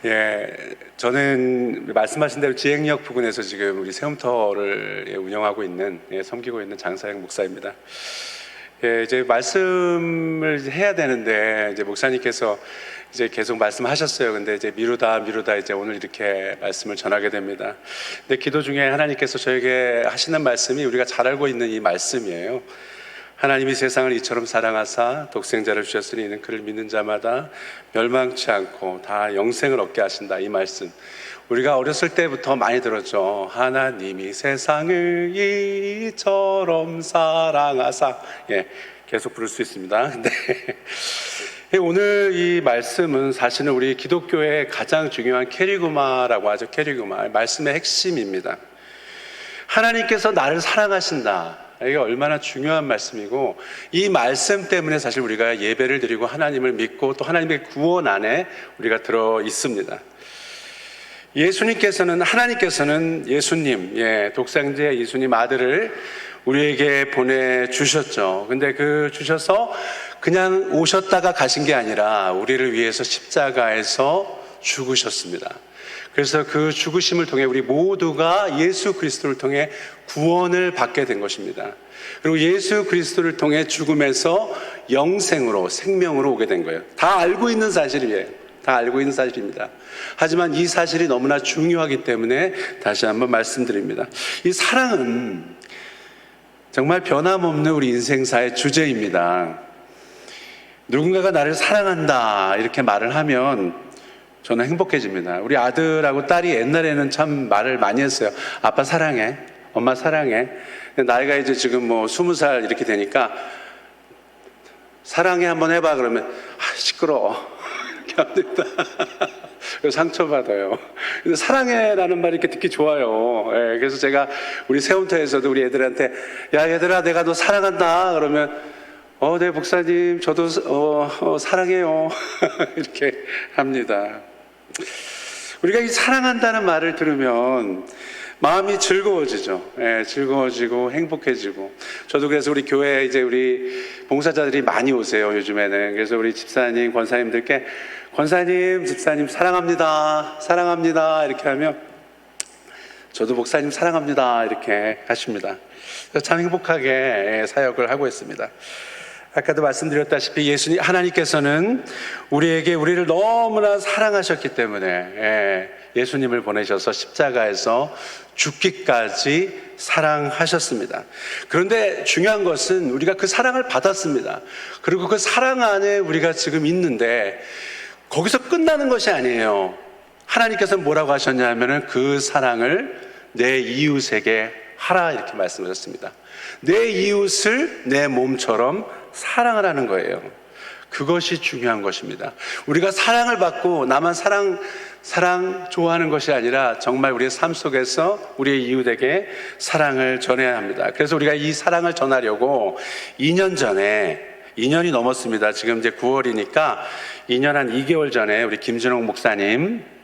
예, 저는 말씀하신 대로 지행역 부근에서 지금 우리 세움터를 운영하고 있는, 섬기고 있는 장사영 목사입니다. 이제 말씀을 해야 되는데 이제 목사님께서 이제 계속 말씀하셨어요. 근데 이제 미루다 이제 오늘 이렇게 말씀을 전하게 됩니다. 근데 기도 중에 하나님께서 저에게 하시는 말씀이 우리가 잘 알고 있는 이 말씀이에요. 하나님이 세상을 이처럼 사랑하사 독생자를 주셨으니 이는 그를 믿는 자마다 멸망치 않고 다 영생을 얻게 하신다. 이 말씀 우리가 어렸을 때부터 많이 들었죠. 하나님이 세상을 이처럼 사랑하사. 계속 부를 수 있습니다. 근데 오늘 이 말씀은 사실은 우리 기독교의 가장 중요한 캐리그마라고 하죠. 캐리그마, 말씀의 핵심입니다. 하나님께서 나를 사랑하신다. 이게 얼마나 중요한 말씀이고, 이 말씀 때문에 사실 우리가 예배를 드리고 하나님을 믿고 또 하나님의 구원 안에 우리가 들어 있습니다. 하나님께서는 예수님, 독생자 예수님 아들을 우리에게 보내주셨죠. 근데 주셔서 그냥 오셨다가 가신 게 아니라 우리를 위해서 십자가에서 죽으셨습니다. 그래서 그 죽으심을 통해 우리 모두가 예수 그리스도를 통해 구원을 받게 된 것입니다. 그리고 예수 그리스도를 통해 죽음에서 영생으로, 생명으로 오게 된 거예요. 다 알고 있는 사실이에요. 다 알고 있는 사실입니다. 하지만 이 사실이 너무나 중요하기 때문에 다시 한번 말씀드립니다. 이 사랑은 정말 변함없는 우리 인생사의 주제입니다. 누군가가 나를 사랑한다 이렇게 말을 하면 저는 행복해집니다. 우리 아들하고 딸이 옛날에는 참 말을 많이 했어요. 아빠 사랑해, 엄마 사랑해. 근데 나이가 이제 지금 20살 이렇게 되니까 사랑해 한번 해봐 그러면 시끄러워 이렇게 합니다. 상처받아요. 근데 사랑해라는 말이 이렇게 듣기 좋아요. 그래서 제가 우리 세움터에서도 우리 애들한테 야 얘들아 내가 너 사랑한다 그러면 네 목사님 저도 사랑해요 이렇게 합니다. 우리가 이 사랑한다는 말을 들으면 마음이 즐거워지죠. 즐거워지고 행복해지고. 저도 그래서 우리 교회에 이제 우리 봉사자들이 많이 오세요 요즘에는. 그래서 우리 집사님 권사님들께 권사님 집사님 사랑합니다 사랑합니다 이렇게 하면 저도 목사님 사랑합니다 이렇게 하십니다. 참 행복하게 사역을 하고 있습니다. 아까도 말씀드렸다시피 하나님께서는 우리를 너무나 사랑하셨기 때문에 예수님을 보내셔서 십자가에서 죽기까지 사랑하셨습니다. 그런데 중요한 것은 우리가 그 사랑을 받았습니다. 그리고 그 사랑 안에 우리가 지금 있는데 거기서 끝나는 것이 아니에요. 하나님께서는 뭐라고 하셨냐면은 그 사랑을 내 이웃에게 하라 이렇게 말씀하셨습니다. 내 이웃을 내 몸처럼 사랑을 하는 거예요. 그것이 중요한 것입니다. 우리가 사랑을 받고 나만 사랑 좋아하는 것이 아니라 정말 우리의 삶 속에서 우리의 이웃에게 사랑을 전해야 합니다. 그래서 우리가 이 사랑을 전하려고 2년이 넘었습니다. 지금 이제 9월이니까 2년 한 2개월 전에 우리 김준홍 목사님,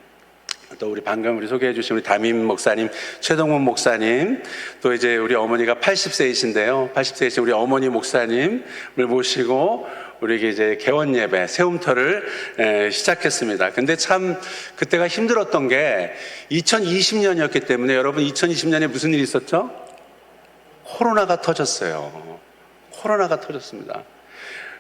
또 우리 방금 우리 소개해 주신 우리 담임 목사님, 최동문 목사님, 또 이제 우리 어머니가 80세이신데요. 80세이신 우리 어머니 목사님을 모시고 우리에게 이제 개원 예배, 세움터를 시작했습니다. 근데 참 그때가 힘들었던 게 2020년이었기 때문에 여러분 2020년에 무슨 일이 있었죠? 코로나가 터졌어요. 코로나가 터졌습니다.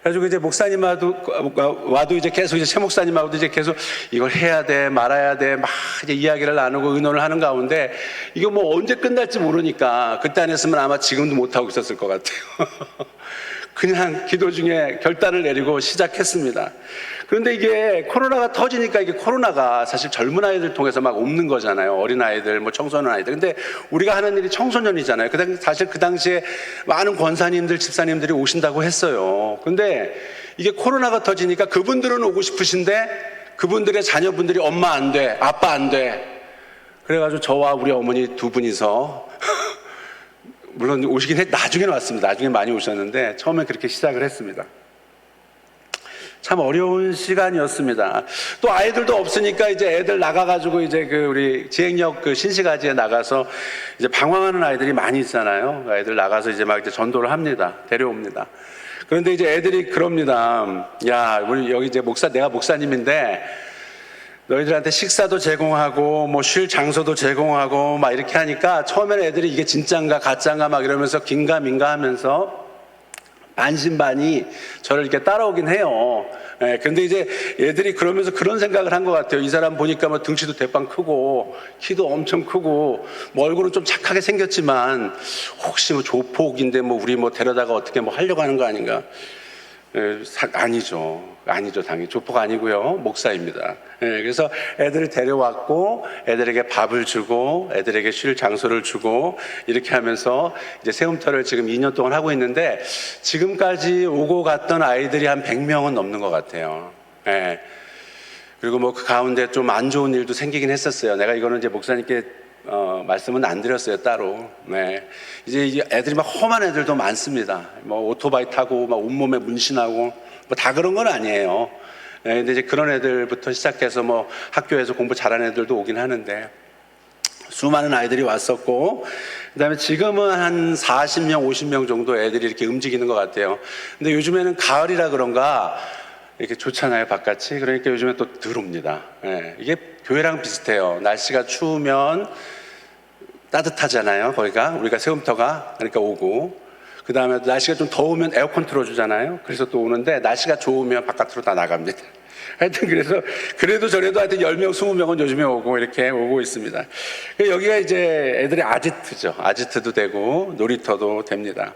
그래가지고 이제 목사님 와도 이제 계속 최 목사님하고도 이제 계속 이걸 해야 돼, 말아야 돼, 막 이제 이야기를 나누고 의논을 하는 가운데 이거 언제 끝날지 모르니까 그때 안 했으면 아마 지금도 못하고 있었을 것 같아요. 그냥 기도 중에 결단을 내리고 시작했습니다. 그런데 이게 코로나가 터지니까 이게 코로나가 사실 젊은 아이들 통해서 막 옮는 거잖아요. 어린 아이들, 청소년 아이들. 근데 우리가 하는 일이 청소년이잖아요. 사실 그 당시에 많은 권사님들, 집사님들이 오신다고 했어요. 근데 이게 코로나가 터지니까 그분들은 오고 싶으신데 그분들의 자녀분들이 엄마 안 돼, 아빠 안 돼. 그래가지고 저와 우리 어머니 두 분이서 물론 오시긴 나중에는 왔습니다. 나중에 많이 오셨는데 처음에 그렇게 시작을 했습니다. 참 어려운 시간이었습니다. 또 아이들도 없으니까 이제 애들 나가가지고 이제 우리 지행역 신시가지에 나가서 이제 방황하는 아이들이 많이 있잖아요. 애들 나가서 이제 막 전도를 합니다. 데려옵니다. 그런데 이제 애들이 그럽니다. 야, 우리 여기 이제 내가 목사님인데 너희들한테 식사도 제공하고 뭐 쉴 장소도 제공하고 막 이렇게 하니까 처음에는 애들이 이게 진짠가 가짠가 막 이러면서 긴가민가 하면서 반신반의 저를 이렇게 따라오긴 해요. 예, 근데 이제 애들이 그러면서 그런 생각을 한 것 같아요. 이 사람 보니까 뭐 등치도 대빵 크고 키도 엄청 크고 뭐 얼굴은 좀 착하게 생겼지만 혹시 뭐 조폭인데 뭐 우리 뭐 데려다가 어떻게 뭐 하려고 하는 거 아닌가? 아니죠. 당연히 조폭 아니고요. 목사입니다. 그래서 애들을 데려왔고 애들에게 밥을 주고 애들에게 쉴 장소를 주고 이렇게 하면서 이제 세움터를 지금 2년 동안 하고 있는데 지금까지 오고 갔던 아이들이 한 100명은 넘는 것 같아요. 그리고 뭐 그 가운데 좀 안 좋은 일도 생기긴 했었어요. 내가 이거는 이제 목사님께 말씀은 안 드렸어요, 따로. 이제 애들이 막 험한 애들도 많습니다. 뭐 오토바이 타고 막 온몸에 문신하고 뭐 다 그런 건 아니에요. 근데 이제 그런 애들부터 시작해서 뭐 학교에서 공부 잘하는 애들도 오긴 하는데 수많은 아이들이 왔었고 그다음에 지금은 한 40명, 50명 정도 애들이 이렇게 움직이는 것 같아요. 근데 요즘에는 가을이라 그런가 이렇게 좋잖아요, 바깥이. 그러니까 요즘에 또 들어옵니다. 이게 교회랑 비슷해요. 날씨가 추우면 따뜻하잖아요, 거기가. 우리가 세움터가. 그러니까 오고. 그 다음에 날씨가 좀 더우면 에어컨 틀어주잖아요. 그래서 또 오는데 날씨가 좋으면 바깥으로 다 나갑니다. 하여튼 그래서 그래도 저래도 하여튼 10명, 20명은 요즘에 오고 이렇게 오고 있습니다. 여기가 이제 애들의 아지트죠. 아지트도 되고 놀이터도 됩니다.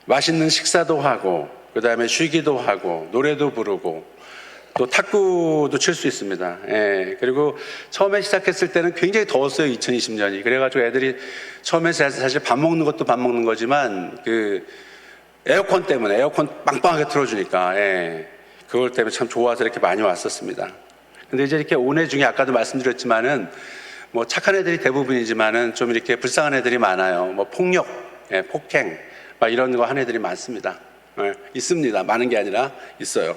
맛있는 식사도 하고 그 다음에 쉬기도 하고 노래도 부르고 또 탁구도 칠 수 있습니다. 그리고 처음에 시작했을 때는 굉장히 더웠어요, 2020년이. 그래가지고 애들이 처음에 사실 밥 먹는 것도 밥 먹는 거지만 그 에어컨 때문에 에어컨 빵빵하게 틀어주니까 그걸 때문에 참 좋아서 이렇게 많이 왔었습니다. 근데 이제 이렇게 온 애 중에 아까도 말씀드렸지만은 뭐 착한 애들이 대부분이지만은 좀 이렇게 불쌍한 애들이 많아요. 뭐 폭력, 폭행 막 이런 거 한 애들이 많습니다. 있습니다. 많은 게 아니라 있어요.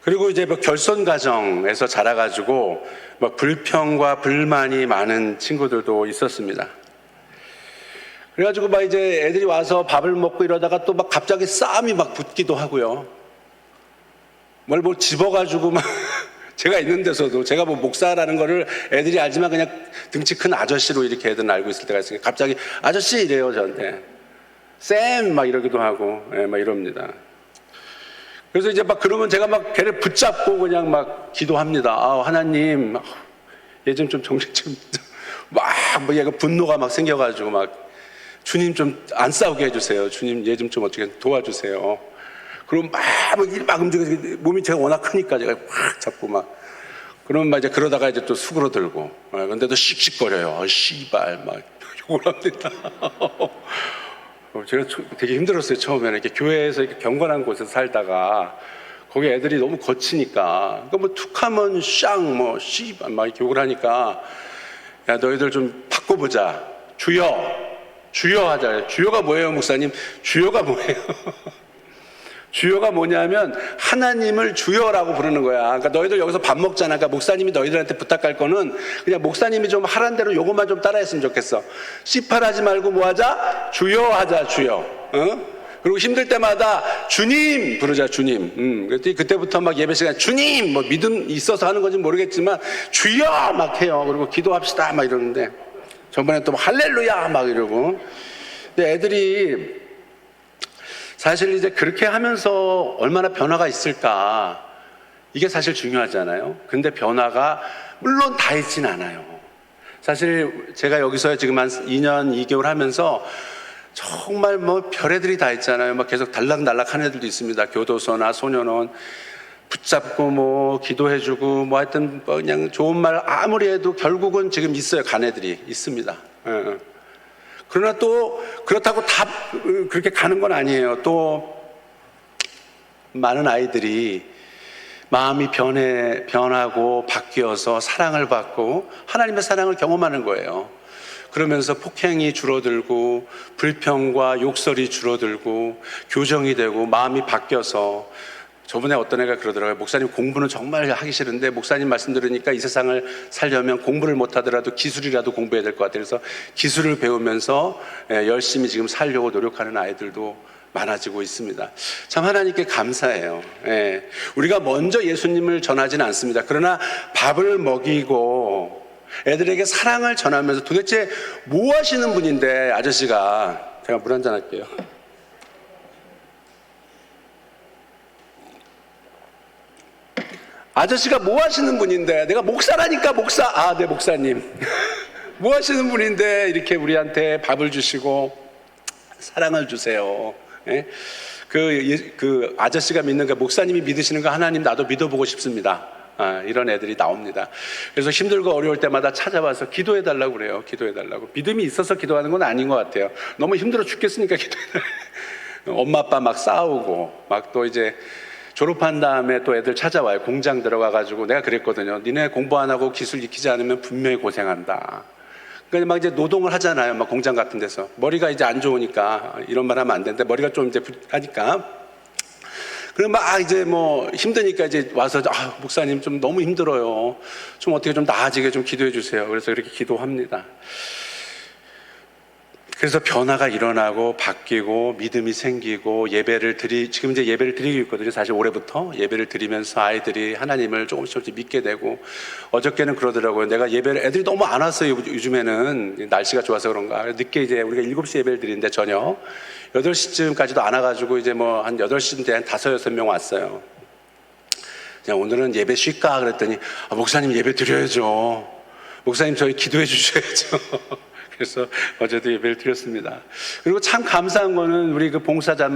그리고 이제 뭐 결손 가정에서 자라가지고 뭐 불평과 불만이 많은 친구들도 있었습니다. 그래가지고 막 이제 애들이 와서 밥을 먹고 이러다가 또 막 갑자기 싸움이 막 붙기도 하고요. 뭘 집어가지고 막 제가 있는 데서도 제가 뭐 목사라는 거를 애들이 알지만 그냥 등치 큰 아저씨로 이렇게 애들은 알고 있을 때가 있으니까 갑자기 아저씨 이래요, 저한테. 쌤 막 이러기도 하고 막 이럽니다. 그래서 이제 막 그러면 제가 막 걔를 붙잡고 그냥 막 기도합니다. 하나님, 얘 좀 정신 좀 막 얘가 분노가 막 생겨가지고 막 주님 좀 안 싸우게 해주세요. 주님 얘 좀 어떻게 도와주세요. 그럼 막 움직여서 몸이 제가 워낙 크니까 제가 확 잡고 막 그러면 막 이제 그러다가 이제 또 숙으로 들고 근데도 씩씩거려요. 씨발 막 욕을 합니다. 제가 되게 힘들었어요, 처음에는. 이렇게 교회에서 이렇게 경건한 곳에서 살다가 거기 애들이 너무 거치니까 그러니까 뭐 툭하면 샹 뭐 씨발 막 이렇게 욕을 하니까 야 너희들 좀 바꿔보자. 주여 하자. 주여가 뭐예요, 목사님? 주여가 뭐예요? 주여가 뭐냐면 하나님을 주여라고 부르는 거야. 그러니까 너희들 여기서 밥 먹잖아. 그러니까 목사님이 너희들한테 부탁할 거는 그냥 목사님이 좀 하란 대로 요것만 좀 따라했으면 좋겠어. 씨팔하지 말고 뭐 하자? 주여 하자, 주여. 그리고 힘들 때마다 주님 부르자, 주님. 그때부터 막 예배 시간 주님 뭐 믿음 있어서 하는 건지 모르겠지만 주여 막 해요. 그리고 기도합시다 막 이러는데 저번에 또 할렐루야 막 이러고. 근데 애들이 사실 이제 그렇게 하면서 얼마나 변화가 있을까 이게 사실 중요하잖아요. 근데 변화가 물론 다 있진 않아요. 사실 제가 여기서 지금 한 2년 2개월 하면서 정말 뭐 별애들이 다 있잖아요. 막 계속 달락달락한 애들도 있습니다. 교도소나 소년원 붙잡고 뭐 기도해주고 뭐 하여튼 뭐 그냥 좋은 말 아무리 해도 결국은 지금 있어요. 간 애들이 있습니다. 그러나 또 그렇다고 다 그렇게 가는 건 아니에요. 또 많은 아이들이 마음이 변하고 바뀌어서 사랑을 받고 하나님의 사랑을 경험하는 거예요. 그러면서 폭행이 줄어들고 불평과 욕설이 줄어들고 교정이 되고 마음이 바뀌어서 저번에 어떤 애가 그러더라고요. 목사님 공부는 정말 하기 싫은데 목사님 말씀 들으니까 이 세상을 살려면 공부를 못하더라도 기술이라도 공부해야 될 것 같아요. 그래서 기술을 배우면서 열심히 지금 살려고 노력하는 아이들도 많아지고 있습니다. 참 하나님께 감사해요. 예. 우리가 먼저 예수님을 전하지는 않습니다. 그러나 밥을 먹이고 애들에게 사랑을 전하면서 도대체 뭐 하시는 분인데, 아저씨가, 제가 물 한잔 할게요. 아저씨가 뭐 하시는 분인데, 내가 목사라니까, 목사. 네, 목사님. 뭐 하시는 분인데 이렇게 우리한테 밥을 주시고 사랑을 주세요. 예? 그 아저씨가 믿는 거, 목사님이 믿으시는 거 하나님 나도 믿어보고 싶습니다. 이런 애들이 나옵니다. 그래서 힘들고 어려울 때마다 찾아와서 기도해달라고 그래요. 기도해달라고. 믿음이 있어서 기도하는 건 아닌 것 같아요. 너무 힘들어 죽겠으니까 기도해달라고. 엄마 아빠 막 싸우고 막 또 이제 졸업한 다음에 또 애들 찾아와요. 공장 들어가가지고 내가 그랬거든요. 니네 공부 안 하고 기술 익히지 않으면 분명히 고생한다. 그러니까 막 이제 노동을 하잖아요. 막 공장 같은 데서. 머리가 이제 안 좋으니까 이런 말 하면 안 되는데 머리가 좀 이제 하니까. 그럼 막 이제 뭐 힘드니까 이제 와서 목사님 좀 너무 힘들어요. 좀 어떻게 좀 나아지게 좀 기도해 주세요. 그래서 이렇게 기도합니다. 그래서 변화가 일어나고 바뀌고 믿음이 생기고 지금 이제 예배를 드리고 있거든요. 사실 올해부터 예배를 드리면서 아이들이 하나님을 조금씩 믿게 되고, 어저께는 그러더라고요. 내가 애들이 너무 안 왔어요. 요즘에는 날씨가 좋아서 그런가. 늦게 이제 우리가 7시 예배를 드리는데 저녁 8시쯤까지도 안 와가지고 이제 뭐 한 8시인데 한 5, 6명 왔어요. 그냥 오늘은 예배 쉴까 그랬더니 목사님 예배 드려야죠. 목사님 저희 기도해 주셔야죠. 그래서 어제도 예배를 드렸습니다. 그리고 참 감사한 거는 우리 그 봉사자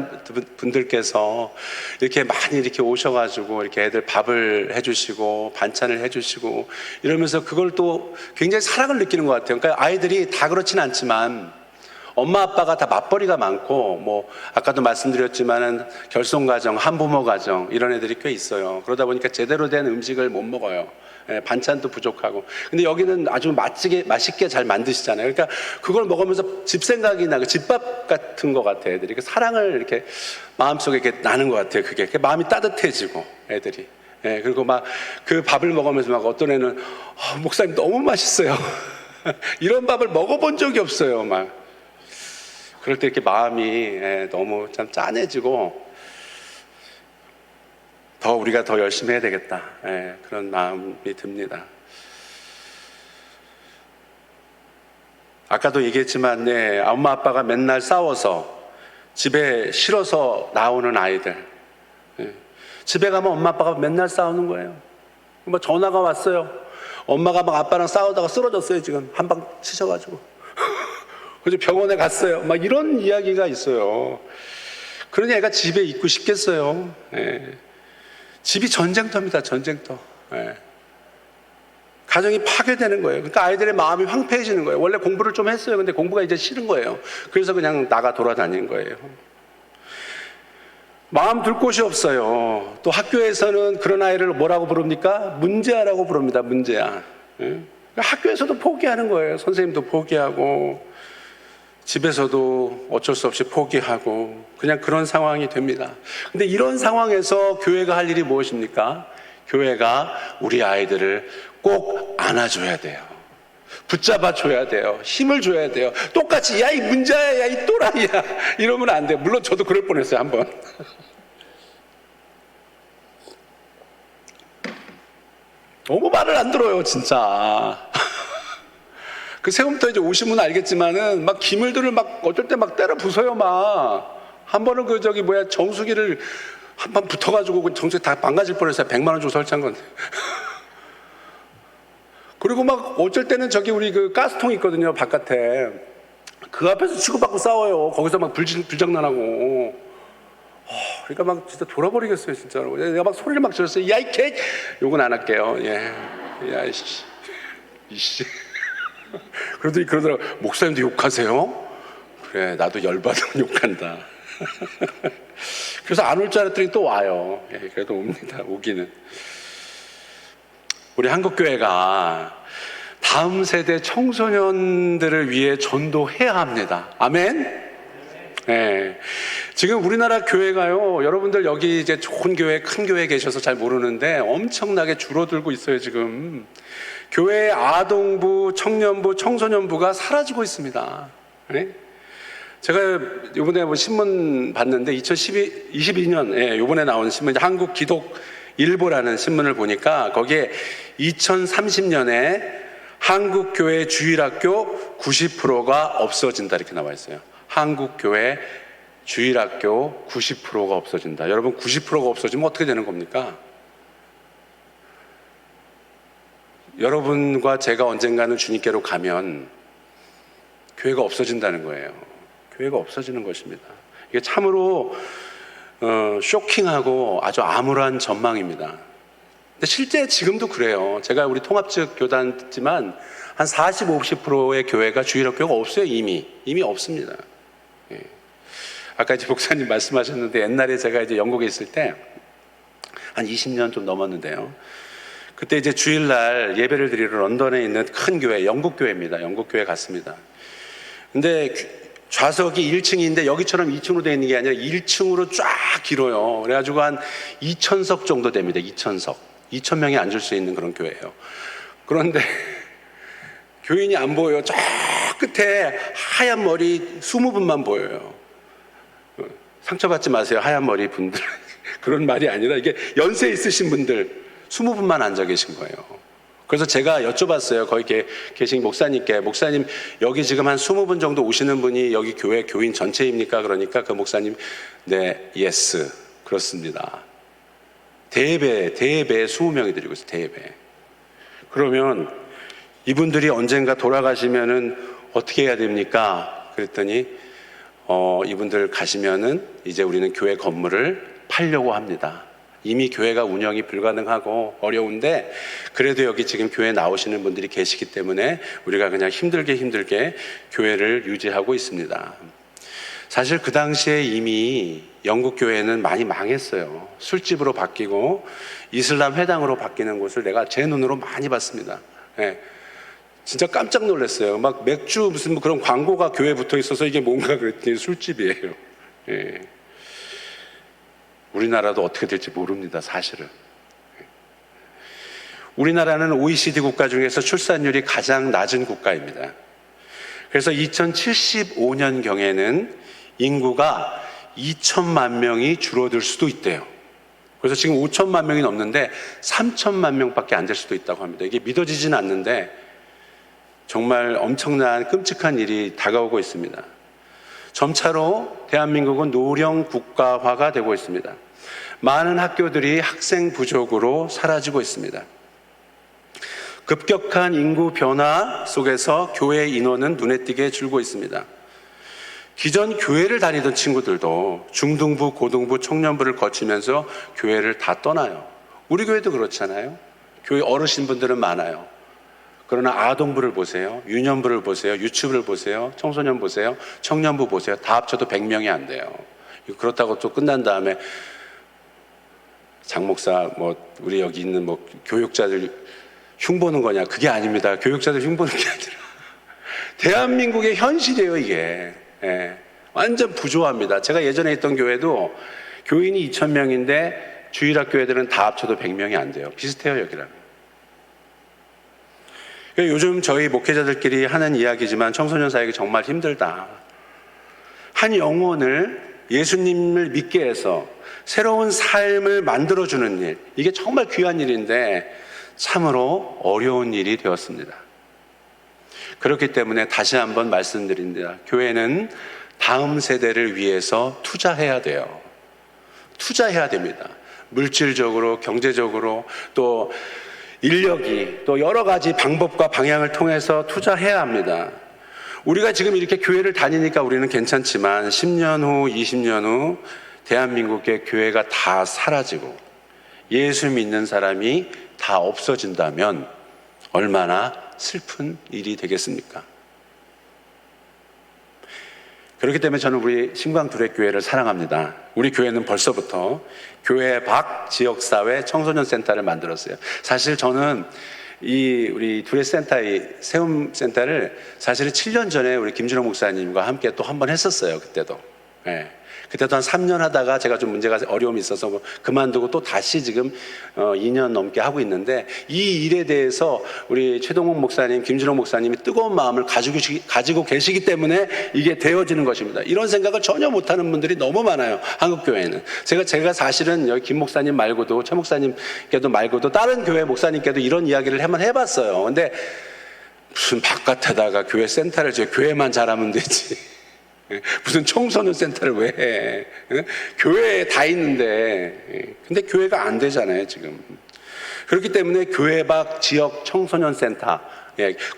분들께서 이렇게 많이 이렇게 오셔가지고 이렇게 애들 밥을 해주시고 반찬을 해주시고 이러면서 그걸 또 굉장히 사랑을 느끼는 것 같아요. 그러니까 아이들이 다 그렇진 않지만 엄마 아빠가 다 맞벌이가 많고, 뭐 아까도 말씀드렸지만은 결손가정, 한부모 가정 이런 애들이 꽤 있어요. 그러다 보니까 제대로 된 음식을 못 먹어요. 반찬도 부족하고. 근데 여기는 아주 맛있게 잘 만드시잖아요. 그러니까 그걸 먹으면서 집 생각이 나고 집밥 같은 것 같아요. 애들이 사랑을 이렇게 마음속에 이렇게 나는 것 같아요. 그게 마음이 따뜻해지고 애들이. 그리고 막 그 밥을 먹으면서 막 어떤 애는 목사님 너무 맛있어요. 이런 밥을 먹어본 적이 없어요. 막 그럴 때 이렇게 마음이 너무 참 짠해지고 우리가 더 열심히 해야 되겠다. 그런 마음이 듭니다. 아까도 얘기했지만 엄마 아빠가 맨날 싸워서 집에 싫어서 나오는 아이들, 집에 가면 엄마 아빠가 맨날 싸우는 거예요. 뭐 전화가 왔어요. 엄마가 막 아빠랑 싸우다가 쓰러졌어요. 지금 한 방 치셔가지고. 그래서 병원에 갔어요. 막 이런 이야기가 있어요. 그러니 애가 집에 있고 싶겠어요. 집이 전쟁터입니다. 전쟁터. 가정이 파괴되는 거예요. 그러니까 아이들의 마음이 황폐해지는 거예요. 원래 공부를 좀 했어요. 근데 공부가 이제 싫은 거예요. 그래서 그냥 나가 돌아다니는 거예요. 마음 둘 곳이 없어요. 또 학교에서는 그런 아이를 뭐라고 부릅니까? 문제아라고 부릅니다. 문제아. 학교에서도 포기하는 거예요. 선생님도 포기하고 집에서도 어쩔 수 없이 포기하고 그냥 그런 상황이 됩니다. 근데 이런 상황에서 교회가 할 일이 무엇입니까? 교회가 우리 아이들을 꼭 안아줘야 돼요. 붙잡아 줘야 돼요. 힘을 줘야 돼요. 똑같이 야 이 문제야, 야 이 또라이야 이러면 안 돼요. 물론 저도 그럴 뻔했어요 한번. 너무 말을 안 들어요 진짜. 그 새움부터 이제 오시면 알겠지만은 막 기물들을 막 어쩔 때 막 때려 부숴요 막. 한 번은 정수기를 한 번 붙어가지고 그 정수기 다 망가질 뻔했어요. 100만 원 주고 설치한 건데. 그리고 막 어쩔 때는 우리 그 가스통 있거든요 바깥에. 그 앞에서 치고받고 싸워요. 거기서 막 불장난하고. 그러니까 막 진짜 돌아버리겠어요 진짜로. 내가 막 소리를 막 질렀어요. 야 이 개. 욕은 안 할게요. 야 이씨. 그러더니 그러더라고. 목사님도 욕하세요? 그래 나도 열받으면 욕한다. 그래서 안 올 줄 알았더니 또 와요. 그래도 옵니다. 오기는. 우리 한국교회가 다음 세대 청소년들을 위해 전도해야 합니다. 아멘? 지금 우리나라 교회가요, 여러분들 여기 이제 좋은 교회, 큰 교회 계셔서 잘 모르는데 엄청나게 줄어들고 있어요, 지금. 교회의 아동부, 청년부, 청소년부가 사라지고 있습니다. 제가 이번에 뭐 신문 봤는데 2022년 이번에 나온 신문 한국기독일보라는 신문을 보니까 거기에 2030년에 한국교회 주일학교 90%가 없어진다 이렇게 나와 있어요. 한국교회 주일학교 90%가 없어진다. 여러분 90%가 없어지면 어떻게 되는 겁니까? 여러분과 제가 언젠가는 주님께로 가면 교회가 없어진다는 거예요. 교회가 없어지는 것입니다. 이게 참으로 쇼킹하고 아주 암울한 전망입니다. 근데 실제 지금도 그래요. 제가 우리 통합적 교단 듣지만 한 40, 50%의 교회가 주일학교가 없어요. 이미 없습니다. 예. 아까 이제 목사님 말씀하셨는데 옛날에 제가 이제 영국에 있을 때 한 20년 좀 넘었는데요. 그때 이제 주일날 예배를 드리러 런던에 있는 큰 교회, 영국 교회입니다. 영국 교회 갔습니다. 근데 좌석이 1층인데 여기처럼 2층으로 되어 있는 게 아니라 1층으로 쫙 길어요. 그래가지고 한 2,000석 정도 됩니다. 2,000석. 2,000명이 앉을 수 있는 그런 교회예요. 그런데 교인이 안 보여요. 저 끝에 하얀 머리 20분만 보여요. 상처받지 마세요. 하얀 머리 분들. 그런 말이 아니라 이게 연세 있으신 분들 20분만 앉아 계신 거예요. 그래서 제가 여쭤봤어요. 거기 계신 목사님께, 목사님 여기 지금 한 20분 정도 오시는 분이 여기 교회 교인 전체입니까? 그러니까 그 목사님 네, 예스 그렇습니다. 대예배 20명이 드리고 있어요. 대예배. 그러면 이분들이 언젠가 돌아가시면은 어떻게 해야 됩니까? 그랬더니 이분들 가시면은 이제 우리는 교회 건물을 팔려고 합니다. 이미 교회가 운영이 불가능하고 어려운데 그래도 여기 지금 교회 나오시는 분들이 계시기 때문에 우리가 그냥 힘들게 교회를 유지하고 있습니다. 사실 그 당시에 이미 영국 교회는 많이 망했어요. 술집으로 바뀌고 이슬람 회당으로 바뀌는 곳을 내가 제 눈으로 많이 봤습니다. 예. 진짜 깜짝 놀랐어요. 막 맥주 무슨 그런 광고가 교회에 붙어 있어서 이게 뭔가 그랬더니 술집이에요. 예. 우리나라도 어떻게 될지 모릅니다. 사실은. 우리나라는 OECD 국가 중에서 출산율이 가장 낮은 국가입니다. 그래서 2075년경에는 인구가 2천만 명이 줄어들 수도 있대요. 그래서 지금 5천만 명이 넘는데 3천만 명밖에 안 될 수도 있다고 합니다. 이게 믿어지지는 않는데 정말 엄청난 끔찍한 일이 다가오고 있습니다. 점차로 대한민국은 노령 국가화가 되고 있습니다. 많은 학교들이 학생 부족으로 사라지고 있습니다. 급격한 인구 변화 속에서 교회 인원은 눈에 띄게 줄고 있습니다. 기존 교회를 다니던 친구들도 중등부, 고등부, 청년부를 거치면서 교회를 다 떠나요. 우리 교회도 그렇잖아요. 교회 어르신분들은 많아요. 그러나 아동부를 보세요. 유년부를 보세요. 유치부를 보세요. 청소년 보세요. 청년부 보세요. 다 합쳐도 100명이 안 돼요. 그렇다고 또 끝난 다음에 장 목사 우리 여기 있는 교육자들 흉보는 거냐? 그게 아닙니다. 교육자들 흉보는 게 아니라 대한민국의 현실이에요, 이게. 예. 완전 부조합니다. 제가 예전에 있던 교회도 교인이 2,000명인데 주일학교애들은 다 합쳐도 100명이 안 돼요. 비슷해요, 여기랑. 요즘 저희 목회자들끼리 하는 이야기지만 청소년 사역이 정말 힘들다. 한 영혼을 예수님을 믿게 해서 새로운 삶을 만들어주는 일, 이게 정말 귀한 일인데 참으로 어려운 일이 되었습니다. 그렇기 때문에 다시 한번 말씀드립니다. 교회는 다음 세대를 위해서 투자해야 돼요. 투자해야 됩니다. 물질적으로, 경제적으로, 또 인력이, 또 여러 가지 방법과 방향을 통해서 투자해야 합니다. 우리가 지금 이렇게 교회를 다니니까 우리는 괜찮지만 10년 후, 20년 후 대한민국의 교회가 다 사라지고 예수 믿는 사람이 다 없어진다면 얼마나 슬픈 일이 되겠습니까? 그렇기 때문에 저는 우리 신광두레교회를 사랑합니다. 우리 교회는 벌써부터 교회 밖 지역사회 청소년센터를 만들었어요. 사실 저는 우리 두레센터의 세움센터를 사실은 7년 전에 우리 김준호 목사님과 함께 또 한 번 했었어요. 그때도. 네. 그때도 한 3년 하다가 제가 좀 문제가 어려움이 있어서 뭐 그만두고 또 다시 지금 2년 넘게 하고 있는데, 이 일에 대해서 우리 최동욱 목사님, 김준호 목사님이 뜨거운 마음을 가지고 계시기 때문에 이게 되어지는 것입니다. 이런 생각을 전혀 못하는 분들이 너무 많아요, 한국교회는. 제가 사실은 여기 김 목사님 말고도, 최 목사님께도 말고도 다른 교회 목사님께도 이런 이야기를 한번 해봤어요. 근데 무슨 바깥에다가 교회 센터를 지어 교회만 잘하면 되지, 무슨 청소년 센터를 왜 해? 교회에 다 있는데. 근데 교회가 안 되잖아요 지금. 그렇기 때문에 교회 밖 지역 청소년 센터,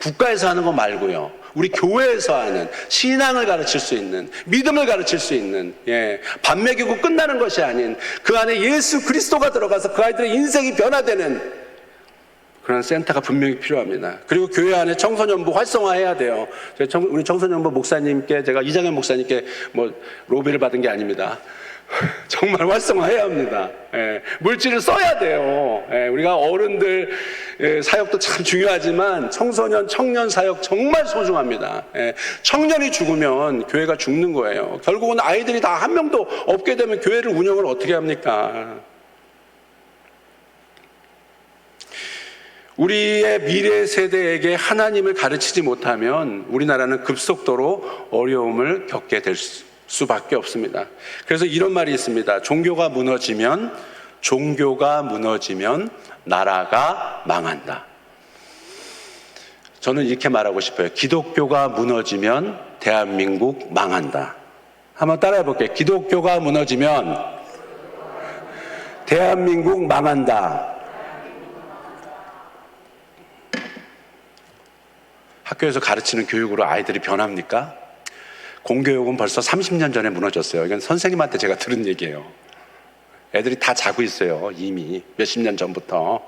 국가에서 하는 거 말고요, 우리 교회에서 하는 신앙을 가르칠 수 있는, 믿음을 가르칠 수 있는, 밥 먹이고 끝나는 것이 아닌 그 안에 예수 그리스도가 들어가서 그 아이들의 인생이 변화되는 그런 센터가 분명히 필요합니다. 그리고 교회 안에 청소년부 활성화해야 돼요. 우리 청소년부 목사님께, 제가 이장현 목사님께 뭐 로비를 받은 게 아닙니다. 정말 활성화해야 합니다. 물질을 써야 돼요. 우리가 어른들 사역도 참 중요하지만 청소년, 청년 사역 정말 소중합니다. 청년이 죽으면 교회가 죽는 거예요. 결국은 아이들이 다 한 명도 없게 되면 교회를 운영을 어떻게 합니까? 우리의 미래 세대에게 하나님을 가르치지 못하면 우리나라는 급속도로 어려움을 겪게 될 수밖에 없습니다. 그래서 이런 말이 있습니다. 종교가 무너지면 나라가 망한다. 저는 이렇게 말하고 싶어요. 기독교가 무너지면 대한민국 망한다. 한번 따라해 볼게요. 기독교가 무너지면 대한민국 망한다. 학교에서 가르치는 교육으로 아이들이 변합니까? 공교육은 벌써 30년 전에 무너졌어요. 이건 선생님한테 제가 들은 얘기예요. 애들이 다 자고 있어요, 이미 몇십 년 전부터.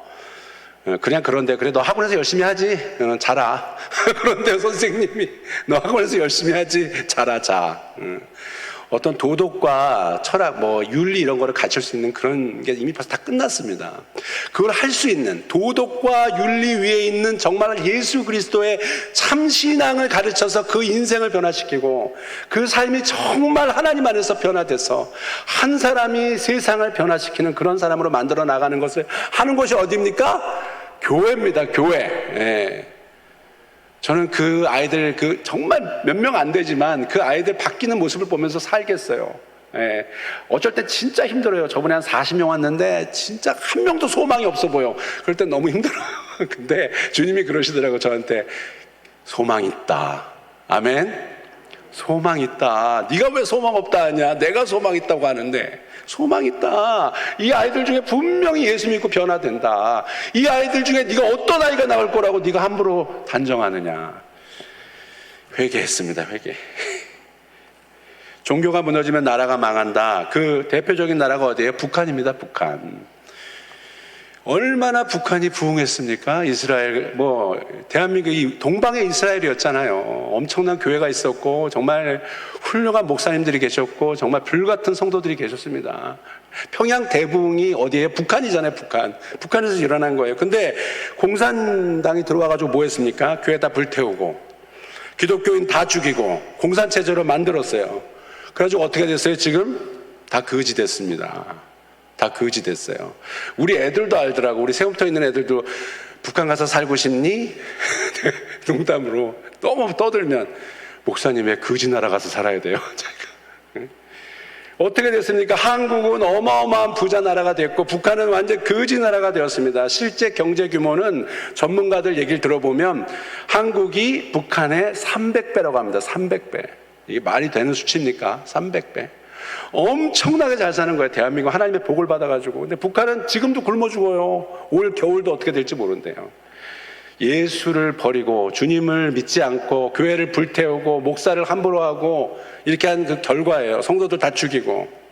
그냥 그런데, 그래 너 학원에서 열심히 하지? 자라. 그런데 선생님이 너 학원에서 열심히 하지? 자라, 자. 어떤 도덕과 철학, 뭐 윤리 이런 거를 가르칠 수 있는 그런 게 이미 벌써 다 끝났습니다. 그걸 할 수 있는, 도덕과 윤리 위에 있는 정말 예수 그리스도의 참 신앙을 가르쳐서 그 인생을 변화시키고 그 삶이 정말 하나님 안에서 변화돼서 한 사람이 세상을 변화시키는 그런 사람으로 만들어 나가는 것을 하는 곳이 어디입니까? 교회입니다. 교회. 저는 그 아이들, 정말 몇 명 안 되지만 그 아이들 바뀌는 모습을 보면서 살겠어요. 어쩔 때 진짜 힘들어요. 저번에 한 40명 왔는데 진짜 한 명도 소망이 없어 보여. 그럴 땐 너무 힘들어요. 근데 주님이 그러시더라고요, 저한테. 소망 있다. 아멘. 소망 있다. 네가 왜 소망 없다 하냐? 내가 소망 있다고 하는데. 소망 있다. 이 아이들 중에 분명히 예수 믿고 변화된다. 이 아이들 중에 네가 어떤 아이가 나올 거라고 네가 함부로 단정하느냐. 회개했습니다. 회개. 종교가 무너지면 나라가 망한다. 그 대표적인 나라가 어디예요? 북한입니다. 북한. 얼마나 북한이 부흥했습니까? 이스라엘, 대한민국이 동방의 이스라엘이었잖아요. 엄청난 교회가 있었고, 정말 훌륭한 목사님들이 계셨고, 정말 불같은 성도들이 계셨습니다. 평양 대붕이 어디예요? 북한이잖아요, 북한. 북한에서 일어난 거예요. 근데 공산당이 들어와가지고 뭐 했습니까? 교회 다 불태우고, 기독교인 다 죽이고, 공산체제로 만들었어요. 그래가지고 어떻게 됐어요? 지금 다 거지 됐습니다. 다 거지 됐어요. 우리 애들도 알더라고. 우리 세움터에 있는 애들도 북한 가서 살고 싶니? 농담으로 너무 떠들면 목사님 왜 거지 나라 가서 살아야 돼요? 어떻게 됐습니까? 한국은 어마어마한 부자 나라가 됐고 북한은 완전 거지 나라가 되었습니다. 실제 경제 규모는 전문가들 얘기를 들어보면 한국이 북한의 300배라고 합니다. 300배. 이게 말이 되는 수치입니까? 300배. 엄청나게 잘 사는 거예요. 대한민국 하나님의 복을 받아가지고. 근데 북한은 지금도 굶어 죽어요. 올 겨울도 어떻게 될지 모른대요. 예수를 버리고 주님을 믿지 않고 교회를 불태우고 목사를 함부로 하고 이렇게 한 그 결과예요. 성도들 다 죽이고.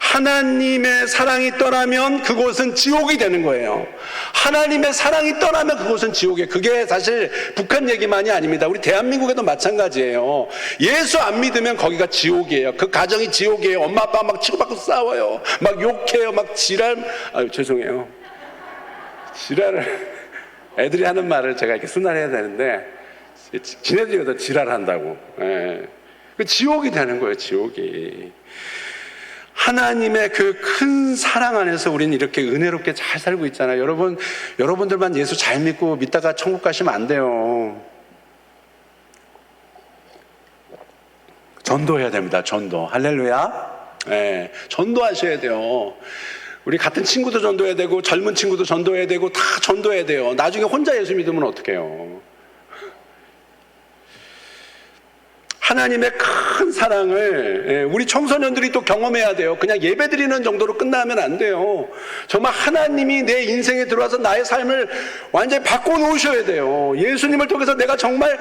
하나님의 사랑이 떠나면 그곳은 지옥이 되는 거예요. 하나님의 사랑이 떠나면 그곳은 지옥이에요. 그게 사실 북한 얘기만이 아닙니다. 우리 대한민국에도 마찬가지예요. 예수 안 믿으면 거기가 지옥이에요. 그 가정이 지옥이에요. 엄마 아빠 막 치고받고 싸워요. 막 욕해요. 막 죄송해요. 지랄을 애들이 하는 말을 제가 이렇게 순화해야 되는데 지네들이 더 지랄한다고. 지옥이 되는 거예요, 지옥이. 하나님의 그 큰 사랑 안에서 우리는 이렇게 은혜롭게 잘 살고 있잖아요. 여러분들만 예수 잘 믿다가 천국 가시면 안 돼요. 전도해야 됩니다. 전도. 할렐루야. 네, 전도하셔야 돼요. 우리 같은 친구도 전도해야 되고 젊은 친구도 전도해야 되고 다 전도해야 돼요. 나중에 혼자 예수 믿으면 어떡해요. 하나님의 큰 사랑을 우리 청소년들이 또 경험해야 돼요. 그냥 예배드리는 정도로 끝나면 안 돼요. 정말 하나님이 내 인생에 들어와서 나의 삶을 완전히 바꿔놓으셔야 돼요. 예수님을 통해서 내가 정말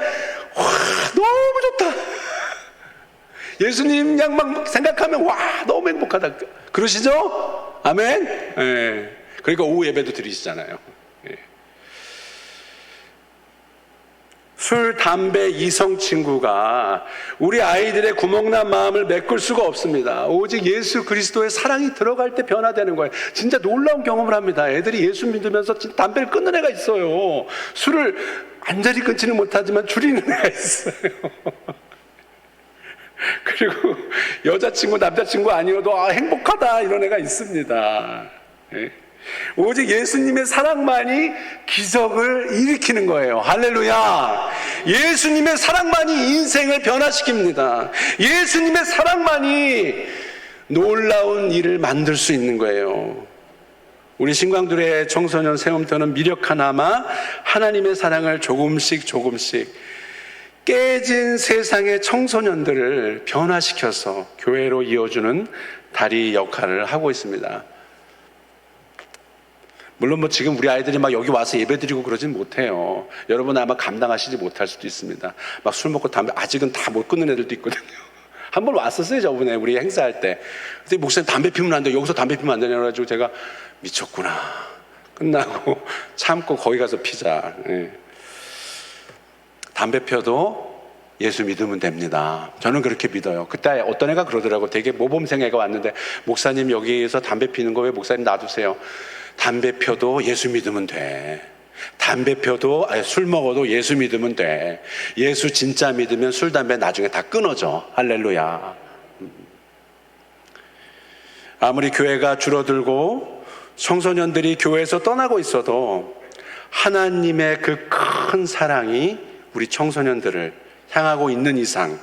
너무 좋다, 예수님 양만 생각하면 너무 행복하다, 그러시죠? 아멘. 네. 그러니까 오후 예배도 드리시잖아요. 네. 술, 담배, 이성 친구가 우리 아이들의 구멍난 마음을 메꿀 수가 없습니다. 오직 예수 그리스도의 사랑이 들어갈 때 변화되는 거예요. 진짜 놀라운 경험을 합니다. 애들이 예수 믿으면서 담배를 끊는 애가 있어요. 술을 완전히 끊지는 못하지만 줄이는 애가 있어요. 그리고 여자친구, 남자친구 아니어도 행복하다 이런 애가 있습니다. 네. 오직 예수님의 사랑만이 기적을 일으키는 거예요. 할렐루야. 예수님의 사랑만이 인생을 변화시킵니다. 예수님의 사랑만이 놀라운 일을 만들 수 있는 거예요. 우리 신광둘의 청소년 세움터는 미력 하나마 하나님의 사랑을 조금씩 깨진 세상의 청소년들을 변화시켜서 교회로 이어주는 다리 역할을 하고 있습니다. 물론 지금 우리 아이들이 막 여기 와서 예배드리고 그러진 못해요. 여러분 아마 감당하시지 못할 수도 있습니다. 막 술 먹고 담배 아직은 다 못 끊는 애들도 있거든요. 한 번 왔었어요, 저번에 우리 행사할 때. 근데 목사님 담배 피우면 안 돼, 여기서 담배 피우면 안 되냐 그래가지고 제가 미쳤구나. 끝나고 참고 거기 가서 피자. 예. 담배 펴도 예수 믿으면 됩니다. 저는 그렇게 믿어요. 그때 어떤 애가 그러더라고. 되게 모범생 애가 왔는데, 목사님 여기에서 담배 피는 거 왜 목사님 놔두세요? 담배 펴도 예수 믿으면 돼. 담배 펴도 술 먹어도 예수 믿으면 돼. 예수 진짜 믿으면 술, 담배 나중에 다 끊어져. 할렐루야. 아무리 교회가 줄어들고 청소년들이 교회에서 떠나고 있어도 하나님의 그 큰 사랑이 우리 청소년들을 향하고 있는 이상,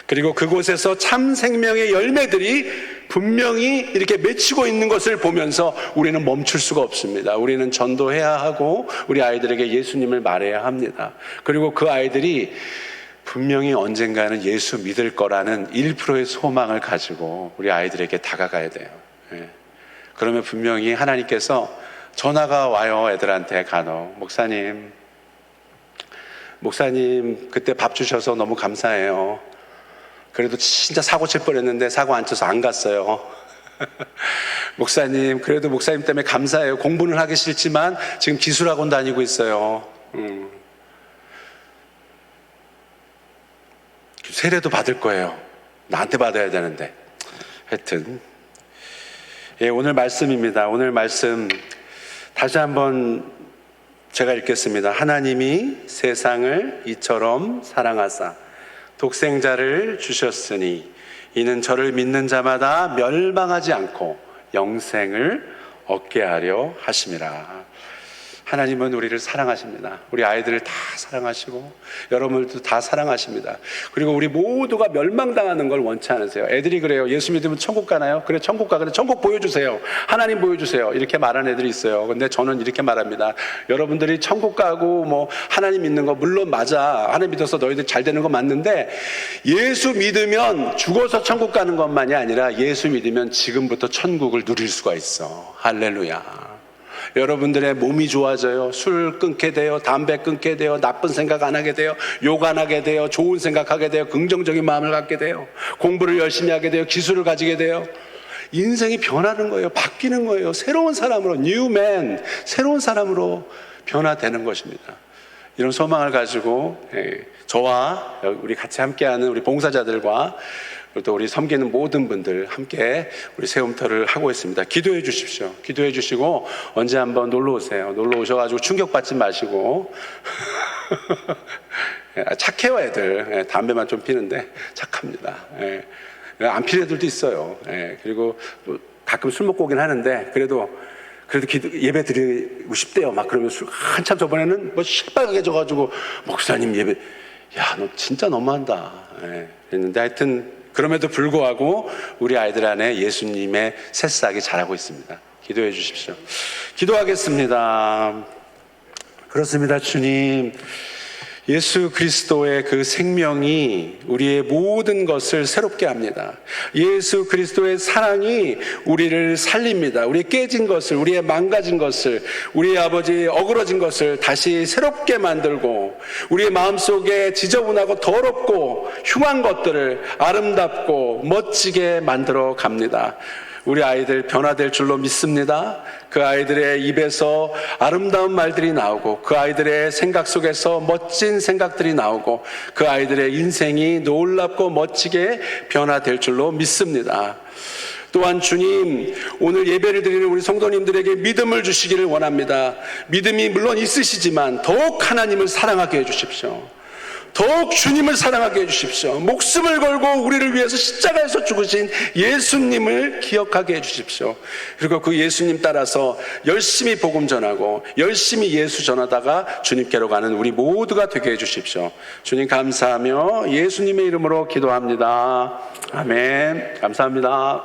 그리고 그곳에서 참 생명의 열매들이 분명히 이렇게 맺히고 있는 것을 보면서 우리는 멈출 수가 없습니다. 우리는 전도해야 하고 우리 아이들에게 예수님을 말해야 합니다. 그리고 그 아이들이 분명히 언젠가는 예수 믿을 거라는 1%의 소망을 가지고 우리 아이들에게 다가가야 돼요. 예. 그러면 분명히 하나님께서 전화가 와요. 애들한테 간혹. 목사님 그때 밥 주셔서 너무 감사해요. 그래도 진짜 사고 칠 뻔했는데 사고 안 쳐서 안 갔어요. 목사님 그래도 목사님 때문에 감사해요. 공부는 하기 싫지만 지금 기술학원 다니고 있어요. 세례도 받을 거예요. 나한테 받아야 되는데. 하여튼 오늘 말씀입니다. 오늘 말씀 다시 한번 제가 읽겠습니다. 하나님이 세상을 이처럼 사랑하사 독생자를 주셨으니 이는 저를 믿는 자마다 멸망하지 않고 영생을 얻게 하려 하심이라. 하나님은 우리를 사랑하십니다. 우리 아이들을 다 사랑하시고 여러분들도 다 사랑하십니다. 그리고 우리 모두가 멸망당하는 걸 원치 않으세요. 애들이 그래요. 예수 믿으면 천국 가나요? 그래 천국 가. 근데 천국 보여주세요. 하나님 보여주세요. 이렇게 말하는 애들이 있어요. 근데 저는 이렇게 말합니다. 여러분들이 천국 가고 하나님 믿는 거 물론 맞아. 하나님 믿어서 너희들 잘 되는 거 맞는데, 예수 믿으면 죽어서 천국 가는 것만이 아니라 예수 믿으면 지금부터 천국을 누릴 수가 있어. 할렐루야. 여러분들의 몸이 좋아져요. 술 끊게 돼요. 담배 끊게 돼요. 나쁜 생각 안 하게 돼요. 욕 안 하게 돼요. 좋은 생각하게 돼요. 긍정적인 마음을 갖게 돼요. 공부를 열심히 하게 돼요. 기술을 가지게 돼요. 인생이 변하는 거예요. 바뀌는 거예요. 새로운 사람으로, new man, 새로운 사람으로 변화되는 것입니다. 이런 소망을 가지고 저와 우리 같이 함께하는 우리 봉사자들과 또 우리 섬기는 모든 분들 함께 우리 세움터를 하고 있습니다. 기도해 주십시오. 기도해 주시고 언제 한번 놀러 오세요. 놀러 오셔가지고 충격받지 마시고 착해요, 애들. 예, 담배만 좀 피는데 착합니다. 예. 안 피는 애들도 있어요. 예. 그리고 뭐 가끔 술 먹고 오긴 하는데 그래도 예배 드리고 싶대요. 막 그러면 한참 저번에는 뭐 시뻘게 져가지고 목사님 예배, 야, 너 진짜 너무한다. 예. 그랬는데 하여튼 그럼에도 불구하고 우리 아이들 안에 예수님의 새싹이 자라고 있습니다. 기도해 주십시오. 기도하겠습니다. 그렇습니다, 주님. 예수 그리스도의 그 생명이 우리의 모든 것을 새롭게 합니다. 예수 그리스도의 사랑이 우리를 살립니다. 우리의 깨진 것을, 우리의 망가진 것을, 우리의 아버지 어그러진 것을 다시 새롭게 만들고 우리의 마음속에 지저분하고 더럽고 흉한 것들을 아름답고 멋지게 만들어 갑니다. 우리 아이들 변화될 줄로 믿습니다. 그 아이들의 입에서 아름다운 말들이 나오고 그 아이들의 생각 속에서 멋진 생각들이 나오고 그 아이들의 인생이 놀랍고 멋지게 변화될 줄로 믿습니다. 또한 주님, 오늘 예배를 드리는 우리 성도님들에게 믿음을 주시기를 원합니다. 믿음이 물론 있으시지만 더욱 하나님을 사랑하게 해주십시오. 더욱 주님을 사랑하게 해주십시오. 목숨을 걸고 우리를 위해서 십자가에서 죽으신 예수님을 기억하게 해주십시오. 그리고 그 예수님 따라서 열심히 복음 전하고 열심히 예수 전하다가 주님께로 가는 우리 모두가 되게 해주십시오. 주님 감사하며 예수님의 이름으로 기도합니다. 아멘. 감사합니다.